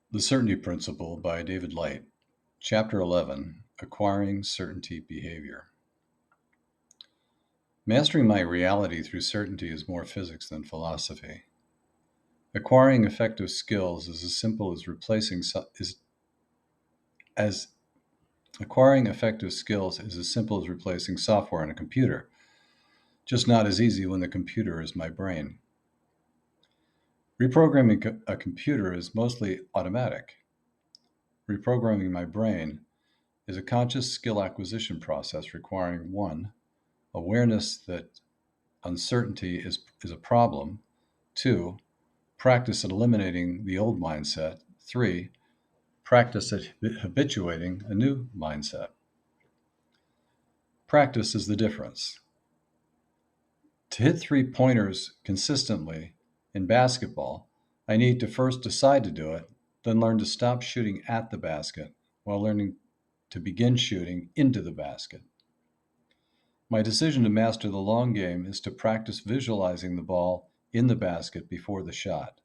The Certainty Principle by David Light, Chapter 11, Acquiring Certainty Behavior. Mastering my reality through certainty is more physics than philosophy. Acquiring effective skills is as simple as as acquiring effective skills is as simple as replacing software on a computer, just not as easy when the computer is my brain. Reprogramming a computer is mostly automatic. Reprogramming my brain is a conscious skill acquisition process requiring 1. Awareness that uncertainty is a problem, 2. Practice at eliminating the old mindset, 3. Practice at habituating a new mindset. Practice is the difference. To hit 3-pointers consistently in basketball, I need to first decide to do it, then learn to stop shooting at the basket while learning to begin shooting into the basket. My decision to master the long game is to practice visualizing the ball in the basket before the shot,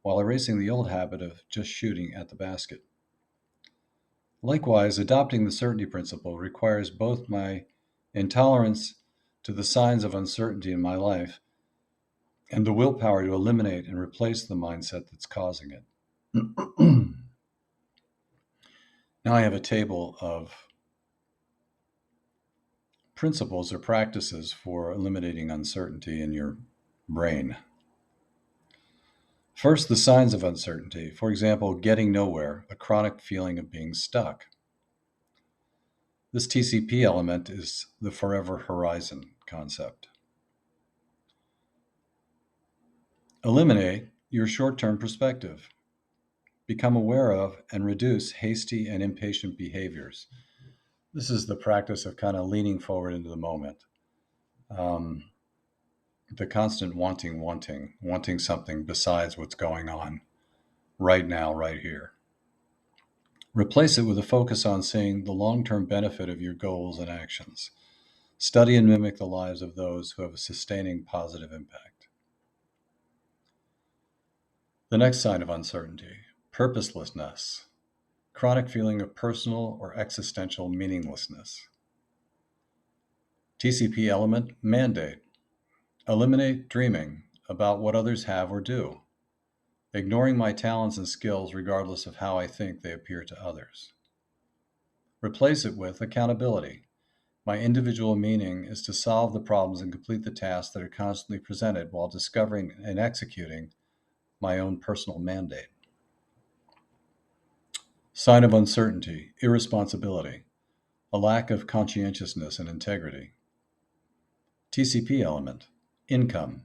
while erasing the old habit of just shooting at the basket. Likewise, adopting the certainty principle requires both my intolerance to the signs of uncertainty in my life and the willpower to eliminate and replace the mindset that's causing it. Now I have a table of principles or practices for eliminating uncertainty in your brain. First, the signs of uncertainty. For example, getting nowhere, a chronic feeling of being stuck. This TCP element is the forever horizon concept. Eliminate your short-term perspective. Become aware of and reduce hasty and impatient behaviors. This is the practice of kind of leaning forward into the moment. The constant wanting something besides what's going on right now, right here. Replace it with a focus on seeing the long-term benefit of your goals and actions. Study and mimic the lives of those who have a sustaining positive impact. The next sign of uncertainty, purposelessness, chronic feeling of personal or existential meaninglessness. TCP element, mandate. Eliminate dreaming about what others have or do, ignoring my talents and skills regardless of how I think they appear to others. Replace it with accountability. My individual meaning is to solve the problems and complete the tasks that are constantly presented while discovering and executing my own personal mandate. Sign of uncertainty, irresponsibility, a lack of conscientiousness and integrity. TCP element, income.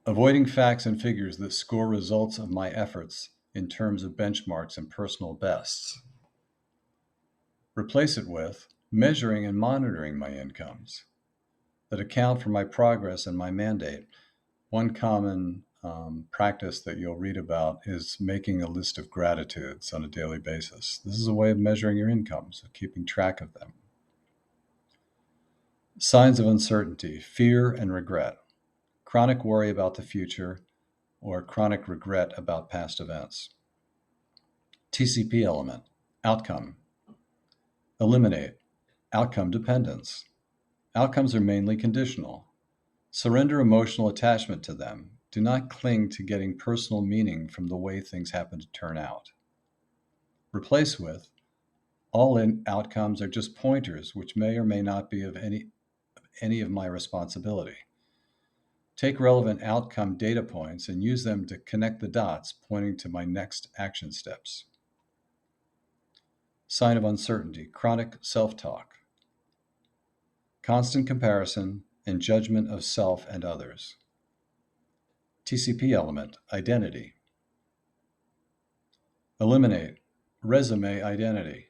Avoiding facts and figures that score results of my efforts in terms of benchmarks and personal bests. Replace it with measuring and monitoring my incomes that account for my progress and my mandate. One common practice that you'll read about is making a list of gratitudes on a daily basis. This is a way of measuring your incomes, of keeping track of them. Signs of uncertainty, fear and regret, chronic worry about the future, or chronic regret about past events. TCP element, outcome. Eliminate, outcome dependence. Outcomes are mainly conditional. Surrender emotional attachment to them. Do not cling to getting personal meaning from the way things happen to turn out. Replace with, all outcomes are just pointers which may or may not be of any of my responsibility. Take relevant outcome data points and use them to connect the dots pointing to my next action steps. Sign of uncertainty, chronic self-talk, constant comparison and judgment of self and others. TCP element, identity. Eliminate, resume identity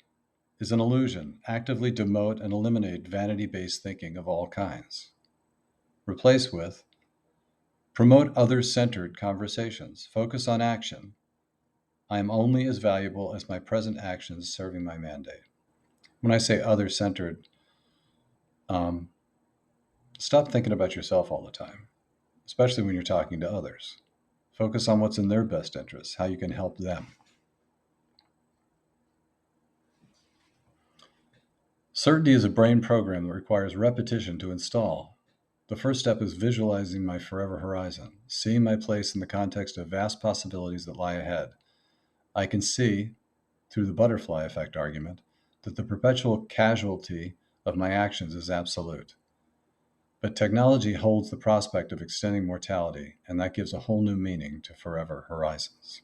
is an illusion. Actively demote and eliminate vanity-based thinking of all kinds. Replace with, promote other-centered conversations. Focus on action. I am only as valuable as my present actions serving my mandate. When I say other-centered, stop thinking about yourself all the time, especially when you're talking to others. Focus on what's in their best interest, how you can help them. Certainty is a brain program that requires repetition to install. The first step is visualizing my forever horizon, seeing my place in the context of vast possibilities that lie ahead. I can see, through the butterfly effect argument, that the perpetual casualty of my actions is absolute. But technology holds the prospect of extending mortality, and that gives a whole new meaning to forever horizons.